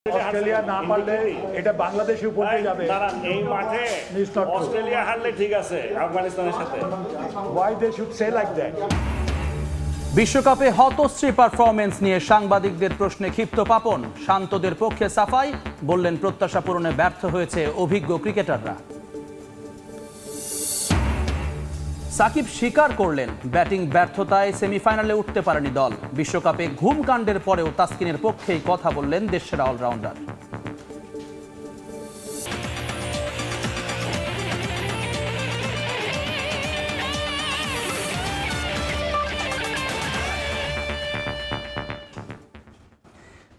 Australia না পারলে এটা বাংলাদেশের উপর দিয়ে যাবে। এই মাঠে অস্ট্রেলিয়া হারলে ঠিক আছে আফগানিস্তানের সাথে। Why they should say like that? বিশ্বকাপে হতশ্রী পারফরমেন্স নিয়ে সাংবাদিকদের প্রশ্নে ক্ষিপ্ত পাপন। শান্তদের পক্ষে সাফাই, বললেন প্রত্যাশা পূরণে ব্যর্থ হয়েছে অভিজ্ঞ ক্রিকেটাররা। সাকিব স্বীকার করলেন ব্যাটিং ব্যর্থতায় সেমিফাইনালে উঠতে পারেনি দল। বিশ্বকাপে ঘুমকাণ্ডের পরেও তাসকিনের পক্ষেই কথা বললেন দেশসেরা অলরাউন্ডার।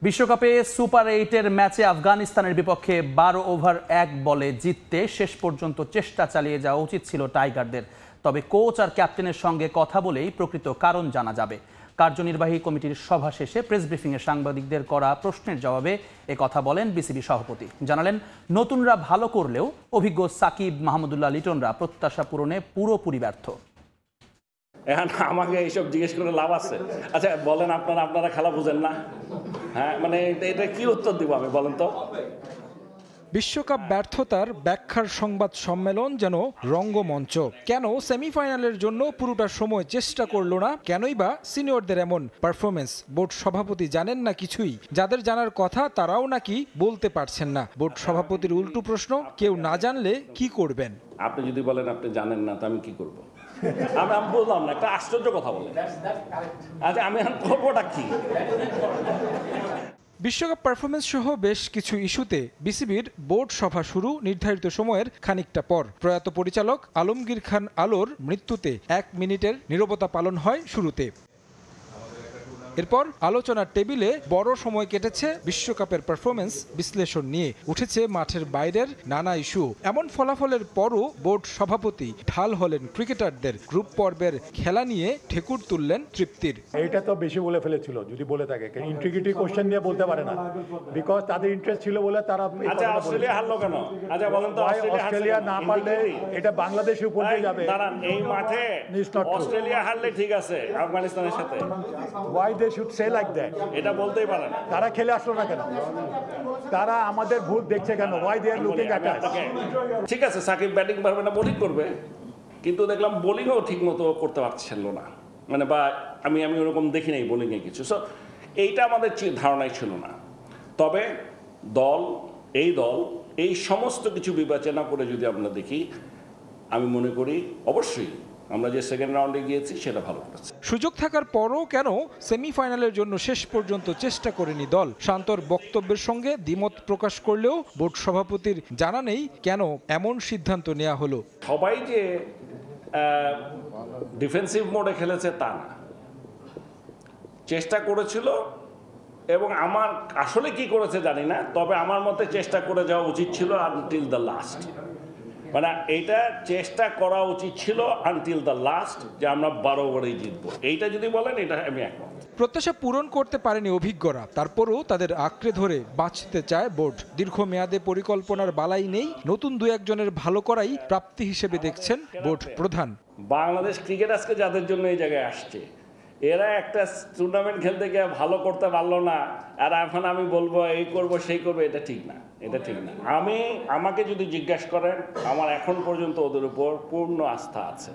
বিশ্বকাপে সুপার 8-এর ম্যাচে আফগানিস্তানের বিপক্ষে 12 ওভার 1 বলে জিততে শেষ পর্যন্ত চেষ্টা চালিয়ে যাওয়া উচিত ছিল টাইগারদের। তবে কোচ আর ক্যাপ্টেনের সঙ্গে কথা বলেই প্রকৃত কারণ জানা যাবে। কার্যনির্বাহী কমিটির সভা শেষে প্রেস ব্রিফিংয়ে সাংবাদিকদের করা প্রশ্নের জবাবে কথা বলেন বিসিবি সভাপতি। জানালেন নতুনরা ভালো করলেও অভিজ্ঞ সাকিব, মাহমুদুল্লাহ লিটনরা প্রত্যাশা পূরণে পুরোপুরি ব্যর্থ। এখন আমাকে এইসব জিজ্ঞেস করে লাভ আছে? আচ্ছা বলেন, আপনারা খেলা বুঝেন না? হ্যাঁ, মানে এটা কি উত্তর দিব আমি, বলেন তো? বিশ্বকাপ ব্যর্থতার ব্যাখ্যার সংবাদ সম্মেলন যেন রঙ্গমঞ্চ। কেন সেমিফাইনালের জন্য পুরোটা সময় চেষ্টা করলো না? কেনই বা সিনিয়রদের এমন পারফরমেন্স? বোর্ড সভাপতি জানেন না কিছুই? যাদের জানার কথা তারাও নাকি বলতে পারছেন না। বোর্ড সভাপতির উল্টো প্রশ্ন, কেউ না জানলে কি করবেন? আপনি যদি বলেন আপনি জানেন না, তো আমি কি করব? আমি বললাম না, একটা আশ্চর্য কথা বলেন। আচ্ছা আমি এখন করবোটা কি? বিশ্বকাপ পারফরমেন্স সহ বেশ কিছু ইস্যুতে বিসিবির বোর্ড সভা শুরু নির্ধারিত সময়ের খানিকটা পর। প্রয়াত পরিচালক আলমগীর খান আলোর মৃত্যুতে 1 মিনিটের নীরবতা পালন হয় শুরুতে। এরপর আলোচনার টেবিলে বড় সময় কেটেছে বিশ্বকাপের পারফরমেন্স বিশ্লেষণ নিয়ে। উঠেছে মাঠের বাইরের নানা ইস্যু। এমন ফলাফলের পরও বোর্ড সভাপতি ঢাল হলেন ক্রিকেটারদের। গ্রুপ পর্বের খেলা নিয়ে ঠেকুর তুললেন তৃপ্তির। এইটা তো বেশি বলে ফেলেছিল যদি বলে থাকে। ইন্টিগ্রিটি কোশ্চেন নিয়ে বলতে পারে না, বিকজ তাদের ইন্টারেস্ট ছিল বলে তারা। আচ্ছা অস্ট্রেলিয়া হারলো কেন? আচ্ছা বলেন তো, অস্ট্রেলিয়া না পারলে এটা বাংলাদেশের উপর দিয়ে যাবে। এই মাঠে অস্ট্রেলিয়া হারলে ঠিক আছে আফগানিস্তানের সাথে। Why they should say like that? এটা বলতেই পারে না। তারা খেলে আসলো না কেন? তারা আমাদের ভুল দেখছে কেন? Why they are looking at us? ঠিক আছে, সাকিব ব্যাটিং পারবে না, বোলিং করবে, কিন্তু দেখলাম বোলিংও ঠিক মতো করতে পারছিল না। মানে বা আমি ওরকম দেখি নাই বোলিংয়ে কিছু। সো এইটা আমাদের ধারণাই ছিল না। তবে দল এই সমস্ত কিছু বিবেচনা করে যদি আমরা দেখি, আমি মনে করি অবশ্যই আমরা যে সেকেন্ড রাউন্ডে গিয়েছি সেটা ভালো করেছে। সুযোগ থাকার পরও কেন সেমিফাইনালের জন্য শেষ পর্যন্ত চেষ্টা করেনি দল? শান্তর বক্তব্যের সঙ্গে দ্বিমত প্রকাশ করলেও বোর্ড সভাপতির জানা নেই কেন এমন সিদ্ধান্ত নেওয়া হলো। সবাই যে ডিফেন্সিভ মোডে খেলেছে তা না, চেষ্টা করেছিল। এবং আমার আসলে কি করেছে জানি না, তবে আমার মতে চেষ্টা করে যাওয়া উচিত ছিল আনটিল দ্য লাস্ট। মানে এইটা চেষ্টা করা উচিত ছিল আনটিল দ্য লাস্ট, যে আমরা 12 ওভারেই জিতবো। এইটা যদি বলেন, এটা আমি একমত। প্রত্যাশা পূরণ করতে পারেনি অভিজ্ঞরা, তারপরও তাদের আঁকড়ে ধরে বাঁচতে চায় বোর্ড। দীর্ঘমেয়াদে পরিকল্পনার বালাই নেই, নতুন 2-1 জনের ভালো করাই প্রাপ্তি হিসেবে দেখছেন বোর্ড প্রধান। বাংলাদেশ ক্রিকেট আজকে যাদের জন্য এই জায়গায় আসছে, এরা একটা টুর্নামেন্ট খেলতে গিয়ে ভালো করতে পারলো না, আর এখন আমি বলবো এই করব সেই করবো, এটা ঠিক না। আমাকে যদি জিজ্ঞাসা করেন, আমার এখন পর্যন্ত ওদের উপর পূর্ণ আস্থা আছে।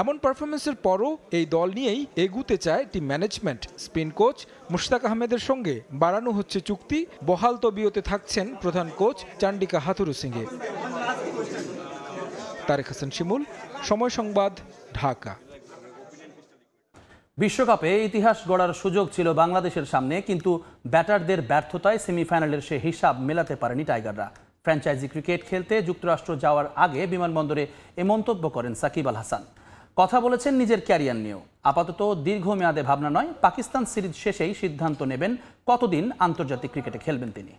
এমন পারফরমেন্সের পরও এই দল নিয়েই এগুতে চায় team management. Spin coach Mushtaq আহমেদের সঙ্গে বাড়ানো হচ্ছে চুক্তি। বহাল তবিয়তে থাকছেন প্রধান কোচ চান্ডিকা হাথুরুসিংহে। তারেক হাসান শিমুল, সময় সংবাদ, ঢাকা। বিশ্বকাপে ইতিহাস গড়ার সুযোগ ছিল বাংলাদেশের সামনে, কিন্তু ব্যাটারদের ব্যর্থতায় সেমিফাইনালের সে হিসাব মেলাতে পারেনি টাইগাররা। ফ্র্যাঞ্চাইজি ক্রিকেট খেলতে যুক্তরাষ্ট্র যাওয়ার আগে বিমানবন্দরে এ মন্তব্য করেন সাকিব আল হাসান। কথা বলেছেন নিজের ক্যারিয়ার নিয়েও। আপাতত দীর্ঘমেয়াদে ভাবনা নয়, পাকিস্তান সিরিজ শেষেই সিদ্ধান্ত নেবেন কতদিন আন্তর্জাতিক ক্রিকেটে খেলবেন তিনি।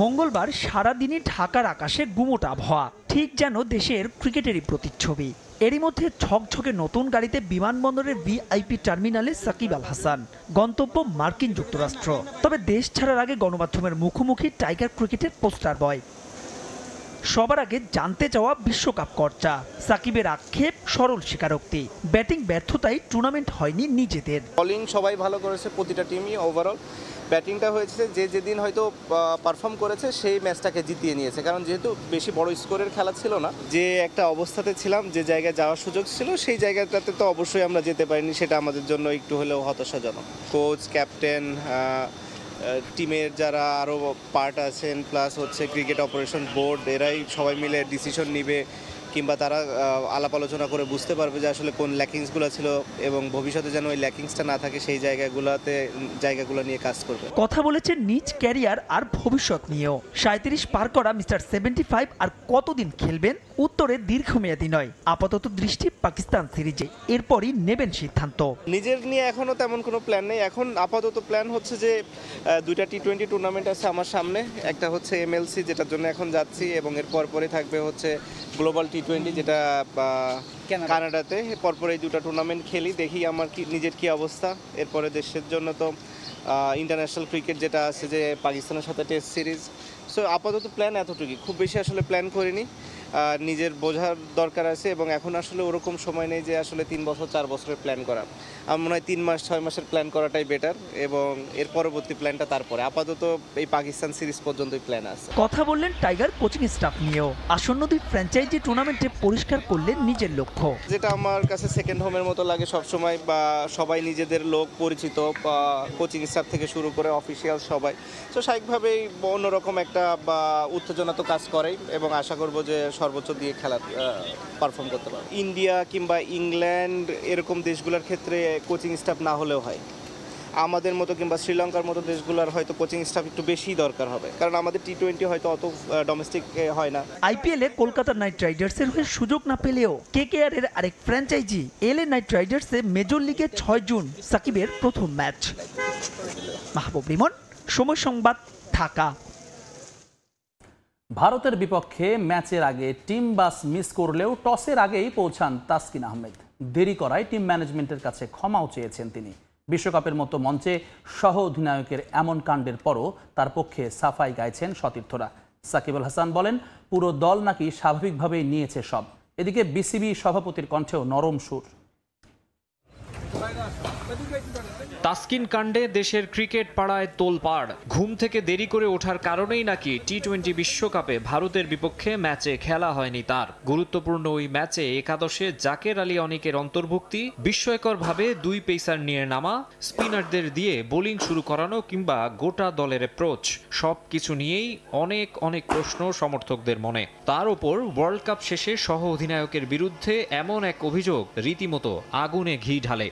মঙ্গলবার সারাদিনই ঢাকার আকাশে গুমোট আবহাওয়া, ঠিক যেন দেশের ক্রিকেটেরই প্রতিচ্ছবি। এরই মধ্যে ঝকঝকে নতুন গাড়িতে বিমানবন্দরের ভিআইপি টার্মিনালে সাকিব আল হাসান। গন্তব্য মার্কিন যুক্তরাষ্ট্র। তবে দেশ ছাড়ার আগে গণমাধ্যমের মুখোমুখি টাইগার ক্রিকেটের পোস্টার বয়। সবার আগে জানতে চাওয়া বিশ্বকাপ চর্চা। সাকিবের আক্ষেপ সরল স্বীকারোক্তি, ব্যাটিং ব্যর্থতায় টুর্নামেন্ট হয়নি নিজেদের। বোলিং সবাই ভালো করেছে, প্রতিটা টিমই ওভারঅল। ব্যাটিংটা হয়েছে যে যেদিন হয়তো পারফর্ম করেছে সেই ম্যাচটাকে জিতিয়ে নিয়েছে, কারণ যেহেতু বেশি বড় স্কোরের খেলা ছিল না, যে একটা অবস্থাতে ছিলাম যে জায়গায় যাওয়ার সুযোগ ছিল সেই জায়গাটাতে তো অবশ্যই আমরা যেতে পারিনি, সেটা আমাদের জন্য একটু হলেও হতাশাজনক। কোচ, ক্যাপ্টেন, টিমের যারা আরও পার্ট আছেন, প্লাস হচ্ছে ক্রিকেট অপারেশন বোর্ড, এরাই সবাই মিলে ডিসিশন নিবে কিংবা তারা আলাপ আলোচনা করে বুঝতে পারবে যে আসলে কোন ল্যাকিংসগুলো ছিল এবং ভবিষ্যতে যেন ওই ল্যাকিংসটা না থাকে সেই জায়গাগুলো নিয়ে কাজ করবে। কথা বলেছেন নিজ ক্যারিয়ার আর ভবিষ্যৎ নিয়েও। 37 পার করা মিস্টার 75 আর কতদিন খেলবেন উত্তরে দীর্ঘমেয়াদী নয়, আপাতত দৃষ্টি পাকিস্তান সিরিজে, এরপরই নেবেন সিদ্ধান্ত। নিজের নিয়ে এখনও তেমন কোনো প্ল্যান নেই। এখন আপাতত প্ল্যান হচ্ছে যে দুইটা টি-20 টুর্নামেন্ট আছে আমার সামনে, একটা হচ্ছে MLC যেটার জন্য এখন যাচ্ছি, এবং এর পরে থাকবে হচ্ছে গ্লোবাল টি-20 যেটা কানাডাতে। পরপর এই দুটো টুর্নামেন্ট খেলি, দেখি আমার নিজের কি অবস্থা। এরপরে দেশের জন্য তো ইন্টারন্যাশনাল ক্রিকেট যেটা আছে যে পাকিস্তানের সাথে টেস্ট সিরিজ। সো আপাতত প্ল্যান এতটুকুই, খুব বেশি আসলে প্ল্যান করিনি। নিজের বোঝার দরকার আছে এবং এখন আসলে ওরকম সময় নেই যে আসলে 3 বছর 4 বছরের প্ল্যান করা। আমার মনে হয় 3 মাস 6 মাসের প্ল্যান করাটাই বেটার, এবং এর পরবর্তী প্ল্যানটা তারপরে। আপাতত এই পাকিস্তান সিরিজ পর্যন্তই প্ল্যান আছে। কথা বললেন টাইগার কোচিং স্টাফ নিয়েও। আসন্ন 2 ফ্র্যাঞ্চাইজি টুর্নামেন্টে পরিষ্কার করলেন নিজের লক্ষ্য, যেটা আমার কাছে সেকেন্ড হোমের মতো লাগে সবসময়, বা সবাই নিজেদের লোক পরিচিত, বা কোচিং স্টাফ থেকে শুরু করে অফিসিয়াল সবাই। তো স্বাভাবিকভাবেই অন্যরকম একটা বা উত্তেজনা তো কাজ করেই, এবং আশা করব যে সর্বোচ্চ দিয়ে খেলা পারফর্ম করতে পারবো। ইন্ডিয়া কিংবা ইংল্যান্ড এরকম দেশগুলোর ক্ষেত্রে কোচিং স্টাফ না হলেও হয়। আমাদের মতো কিংবা শ্রীলঙ্কার মতো দেশগুলোর হয়তো কোচিং স্টাফ একটু বেশি দরকার হবে, কারণ আমাদের টি-20 হয়তো অত ডোমেস্টিক হয় না। আইপিএলে কলকাতা নাইট রাইডার্সের হয়ে সুযোগ না পেলেও কেকেআর এর আরেক ফ্র্যাঞ্চাইজি এলএ নাইট রাইডার্সে মেজর লিগে 6 জুন সাকিবের প্রথম ম্যাচ। মাহবুব রিমন, সময় সংবাদ, ঢাকা। ভারতের বিপক্ষে ম্যাচের আগে টিম বাস মিস করলেও টসের আগেই পৌঁছান তাসকিন আহমেদ। দেরি করায় টিম ম্যানেজমেন্টের কাছে ক্ষমাও চেয়েছেন তিনি। বিশ্বকাপের মতো মঞ্চে সহ অধিনায়কের এমন কাণ্ডের পরও তার পক্ষে সাফাই গাইছেন সতীর্থরা। সাকিব আল হাসান বলেন, পুরো দল নাকি স্বাভাবিকভাবেই নিয়েছে সব। এদিকে বিসিবি সভাপতির কণ্ঠেও নরম সুর। তাসকিন কাণ্ডে দেশের ক্রিকেট পাড়ায় তোলপাড়। ঘুম থেকে দেরি করে ওঠার কারণেই নাকি টি-20 বিশ্বকাপে ভারতের বিপক্ষে ম্যাচে খেলা হয়নি তার। গুরুত্বপূর্ণ ওই ম্যাচে একাদশে জাকের আলী অনিকের অন্তর্ভুক্তি, বিস্ময়করভাবে 2 পেসার নিয়ে নামা, স্পিনারদের দিয়ে বোলিং শুরু করানো কিংবা গোটা দলের অ্যাপ্রোচ, সব কিছু নিয়েই অনেক প্রশ্ন সমর্থকদের মনে। তার ওপর ওয়ার্ল্ড কাপ শেষে সহ অধিনায়কের বিরুদ্ধে এমন এক অভিযোগ রীতিমতো আগুনে ঘি ঢালে।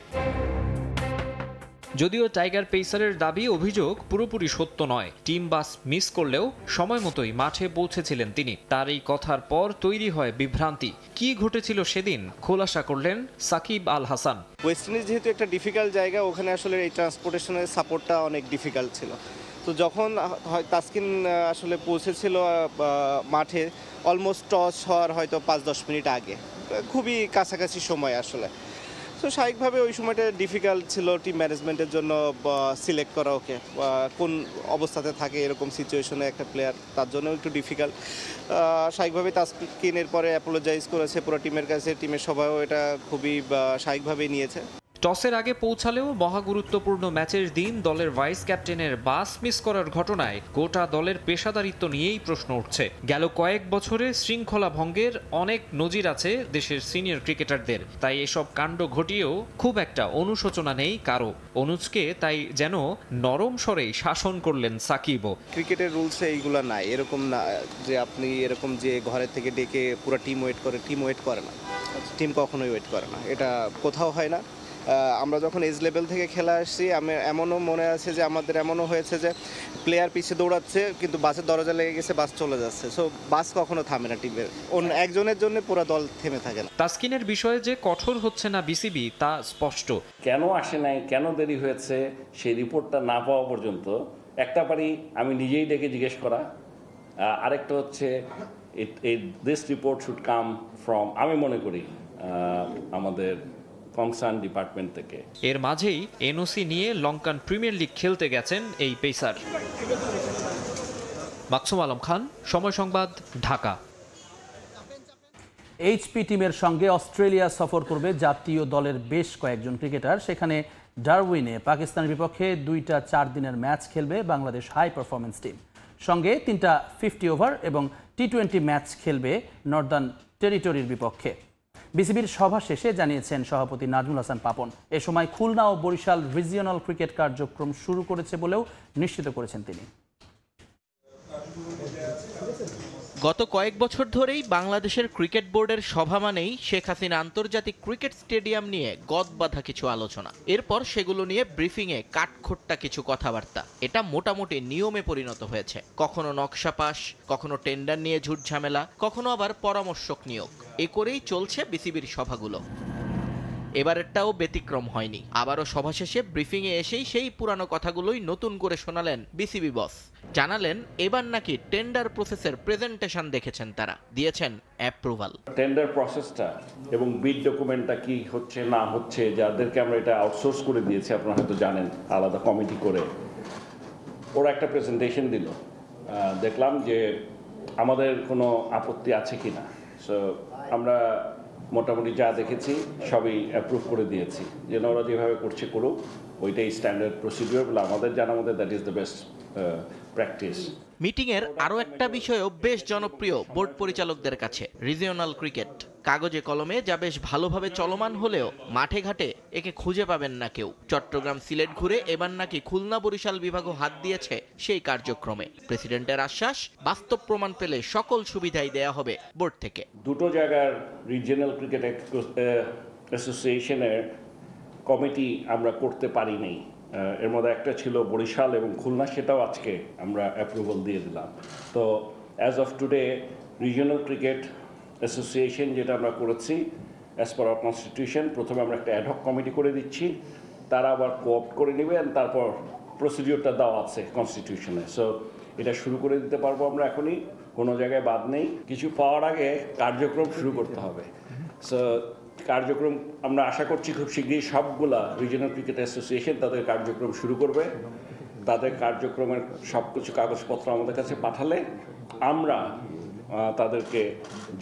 যদিও টাইগার পেসারের দাবি অভিযোগ পুরোপুরি সত্য নয়। টিম বাস মিস করলেও সময় মতোই মাঠে পৌঁছেছিলেন তিনি। তার এই কথার পর তৈরি হয় বিভ্রান্তি। কি ঘটেছিল সেদিন খোলাসা করলেন সাকিব আল হাসান। ওয়েস্ট ইন্ডিজ যেহেতু একটা ডিফিকাল্ট জায়গা, ওখানে আসলে এই ট্রান্সপোর্টেশনের সাপোর্টটা অনেক ডিফিকাল্ট ছিল। তো যখন তাসকিন আসলে পৌঁছেছিল মাঠে, অলমোস্ট টস হওয়ার হয়তো 5-10 মিনিট আগে, খুবই কাছাকাছি সময় আসলে। তো স্বাভাবিকভাবে ওই সময়টা ডিফিকাল্ট ছিল টিম ম্যানেজমেন্টের জন্য সিলেক্ট করা ওকে, কোন অবস্থাতে থাকে এরকম সিচুয়েশনে একটা প্লেয়ার, তার জন্য একটু ডিফিকাল্ট। স্বাভাবিকভাবে তাসকিনের পরে অ্যাপোলোজাইজ করেছে পুরো টিমের কাছে, টিমের সবাইও এটা খুবই স্বাভাবিকভাবেই নিয়েছে। টসের আগে পৌঁছালেও মহাগুরুত্বপূর্ণ ম্যাচের দিন দলের ভাইস ক্যাপ্টেনের বাস মিস করার ঘটনায় গোটা দলের পেশাদারিত্ব নিয়েই প্রশ্ন উঠছে। গেল কয়েক বছরে শৃঙ্খলা ভঙ্গের অনেক নজির আছে দেশের সিনিয়র ক্রিকেটারদের, তাই এসব কাণ্ড ঘটিয়েও খুব একটা অনুশোচনা নেই কারো। অনুজকে তাই যেন নরম স্বরেই শাসন করলেন সাকিবও। ক্রিকেটের রুলসে এইগুলো নাই, এরকম না যে আপনি এরকম যে ঘরের থেকে ডেকে পুরো টিম ওয়েট করে, টিম ওয়েট করে না, টিম কখনোই ওয়েট করে না, এটা কোথাও হয় না। আমরা যখন এজ লেভেল থেকে খেলা আসছি, এমনও মনে আছে যে আমাদের এমনও হয়েছে যে প্লেয়ার পিছিয়ে দৌড়াচ্ছে কিন্তু বাসের দরজা লেগে গেছে, বাস চলে যাচ্ছে। সো বাস কখনো থামে না টিমের, একজনের জন্য পুরো দল থেমে থাকে না। তাসকিনের বিষয়ে যে কঠোর হচ্ছে না বিসিবি তা স্পষ্ট। কেন আসে নাই, কেন দেরি হয়েছে, সেই রিপোর্টটা না পাওয়া পর্যন্ত একটা পারি আমি নিজেই ডেকে জিজ্ঞেস করা, আরেকটা হচ্ছে this report should come from, আমি মনে করি আমাদের কনসার্ন ডিপার্টমেন্ট থেকে। এর মাঝেই এনওসি নিয়ে লঙ্কান প্রিমিয়ার লিগ খেলতে গেছেন এই পেসার। মাকসুম আলম খান, সময় সংবাদ, ঢাকা। এইচপি টিমের সঙ্গে অস্ট্রেলিয়া সফর করবে জাতীয় দলের বেশ কয়েকজন ক্রিকেটার। সেখানে ডারউইনে পাকিস্তানের বিপক্ষে 2টা 4 দিনের ম্যাচ খেলবে বাংলাদেশ হাই পারফরমেন্স টিম। সঙ্গে 3টা 50 ওভার এবং টি20 ম্যাচ খেলবে নর্দার্ন টেরিটরির বিপক্ষে। বিসিবির সভা শেষে জানিয়েছেন সভাপতি নাজমুল হাসান পাপন। এ সময় খুলনা ও বরিশাল রিজিওনাল ক্রিকেট কার্যক্রম শুরু করেছে বলেও নিশ্চিত করেছেন তিনি। গত কয়েক বছর ধরেই বাংলাদেশের ক্রিকেট বোর্ডের সভা মানেই শেখ হাসিনা আন্তর্জাতিক ক্রিকেট স্টেডিয়াম নিয়ে গদবাঁধা কিছু আলোচনা, এরপর সেগুলো নিয়ে ব্রিফিংয়ে কাঠখোট্টা কিছু কথাবার্তা। এটা মোটামুটি নিয়মে পরিণত হয়েছে। কখনো নকশা পাস, কখনো টেন্ডার নিয়ে ঝুটঝামেলা, কখনো আবার পরামর্শক নিয়োগ, এ করেই চলছে বিসিবির সভাগুলো। এবারেরটাও ব্যতিক্রম হয়নি। আবারও সভা শেষে ব্রিফিংয়ে এসেই সেই পুরানো কথাগুলোই নতুন করে শোনালেন বিসিবি বস। জানালেন এবার নাকি টেন্ডার প্রসেসের প্রেজেন্টেশন দেখেছেন তারা, দিয়েছেন অ্যাপ্রুভাল। টেন্ডার প্রসেসটা এবং বিড ডকুমেন্টটা কি হচ্ছে না হচ্ছে, যাদেরকে আমরা এটা আউটসোর্স করে দিয়েছি আপনারা হয়তো জানেন, আলাদা কমিটি করে ওরা একটা প্রেজেন্টেশন দিল। দেখলাম যে আমাদের কোনো আপত্তি আছে কি না। সো আমরা মোটামুটি যা দেখেছি সবই অ্যাপ্রুভ করে দিয়েছি, যেন ওরা যেভাবে করছে করুক, ওইটাই স্ট্যান্ডার্ড প্রসিডিওর বলে আমাদের জানার মধ্যে that is the best practice. মিটিংয়ের আরও একটা বিষয়ও বেশ জনপ্রিয় বোর্ড পরিচালকদের কাছে, রিজিওনাল ক্রিকেট। কাগজে কলমে যা বেশ ভালোভাবে চলমান হলেও মাঠে ঘাটে একে খুঁজে পাবেন না কেউ। চট্টগ্রাম সিলেট ঘুরে এবার নাকি খুলনা বরিশাল বিভাগও হাত দিয়েছে সেই কার্যক্রমে। প্রেসিডেন্টের আশ্বাস, বাস্তব প্রমাণ পেলে সকল সুবিধাই দেয়া হবে বোর্ড থেকে। দুটো জায়গার রিজিওনাল ক্রিকেট অ্যাসোসিয়েশনের কমিটি আমরা করতে পারি নাই। এর মধ্যে একটা ছিল বরিশাল এবং খুলনা, সেটাও আজকে আমরা অ্যাপ্রুভাল দিয়ে দিলাম। তো as of today regional cricket association যেটা আমরা করেছি অ্যাজ পার আওয়ার কনস্টিটিউশন, প্রথমে আমরা একটা অ্যাডহক কমিটি করে দিচ্ছি, তারা আবার কোঅপ্ট করে নেবে, তারপর প্রসিডিওরটা দেওয়া আছে কনস্টিটিউশনে। সো এটা শুরু করে দিতে পারবো আমরা এখনই, কোনো জায়গায় বাদ নেই। কিছু পাওয়ার আগে কার্যক্রম শুরু করতে হবে। সো কার্যক্রম আমরা আশা করছি খুব শীঘ্রই সবগুলা রিজিওনাল ক্রিকেট অ্যাসোসিয়েশন তাদের কার্যক্রম শুরু করবে। তাদের কার্যক্রমের সব কিছু কাগজপত্র আমাদের কাছে পাঠালে আমরা তাদেরকে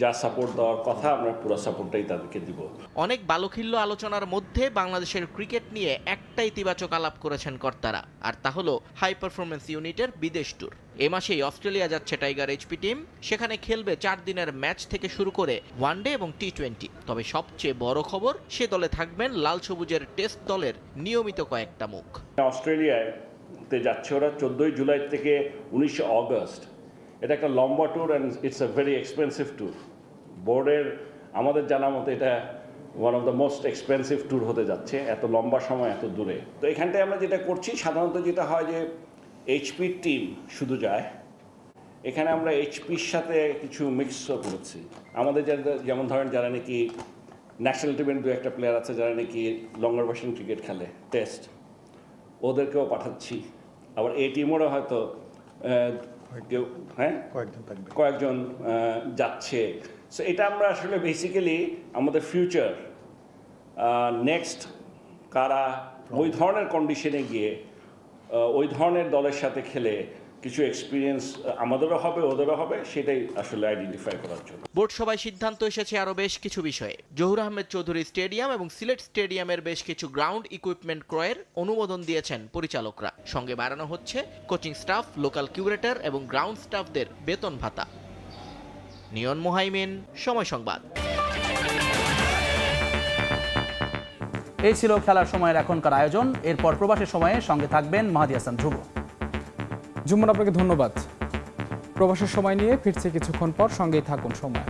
যা সাপোর্ট দেওয়ার কথা আমরা পুরো সাপোর্টটাই তাদেরকে দিব। অনেক বালখিল্য আলোচনার মধ্যে বাংলাদেশের ক্রিকেট নিয়ে একটা ইতিবাচক আলাপ করেছেন কর্তারা, আর তা হলো হাই পারফরমেন্স ইউনিটের বিদেশ ট্যুর। এ মাসেই অস্ট্রেলিয়া যাচ্ছে টাইগার এইচপি টিম। সেখানে খেলবে 4 দিনের ম্যাচ থেকে শুরু করে ওয়ানডে এবং টি20। তবে সবচেয়ে বড় খবর, সে দলে থাকবেন লাল সবুজের টেস্ট দলের নিয়মিত কয়েকটা মুখ। অস্ট্রেলিয়াতে যাচ্ছে ওরা 14 জুলাই থেকে 19 অগস্ট। এটা একটা লম্বা tour and it's a very expensive tour. বোর্ডের আমাদের জানা মতো এটা one of the most expensive tour হতে যাচ্ছে, এত লম্বা সময় এত দূরে। তো এখানটায় আমরা যেটা করছি, সাধারণত যেটা হয় যে এইচপির টিম শুধু যায়, এখানে আমরা এইচপির সাথে কিছু মিক্সও করেছি। আমাদের যেমন ধরেন যারা নাকি ন্যাশনাল টিমের দু একটা প্লেয়ার আছে যারা নাকি লঙ্গার ভার্সন ক্রিকেট খেলে টেস্ট, ওদেরকেও পাঠাচ্ছি। আবার এই টিমেরও হয়তো কেউ কয়েকজন যাচ্ছে। সো এটা আমরা আসলে বেসিক্যালি আমাদের ফিউচার নেক্সট কারা ওই ধরনের কন্ডিশনে গিয়ে ওই ধরনের দলের সাথে খেলে কিছু এক্সপিরিয়েন্স আমাদেরও হবে ওদেরও হবে, সেটাই আসলে আইডেন্টিফাই করার জন্য বোর্ড সভায় সিদ্ধান্ত এসেছে আরও বেশ কিছু বিষয়ে। জহুর আহমেদ চৌধুরী স্টেডিয়াম এবং সিলেট স্টেডিয়ামের বেশ কিছু গ্রাউন্ড ইকুইপমেন্ট ক্রয়ের অনুমোদন দিয়েছেন পরিচালকরা। সঙ্গে বাড়ানো হচ্ছে কোচিং স্টাফ, লোকাল কিউরেটর এবং গ্রাউন্ড স্টাফদের বেতন ভাতা। নিয়ন মোহাইমিন, সময় সংবাদ। এই ছিল খেলার সময়ের এখনকার আয়োজন। এরপর প্রবাসের সময়ে সঙ্গে থাকবেন মাহাদি হাসান ধ্রুব। জুম্মন, আপনাকে ধন্যবাদ। প্রবাসের সময় নিয়ে ফিরছে কিছুক্ষণ পর, সঙ্গেই থাকুন সময়।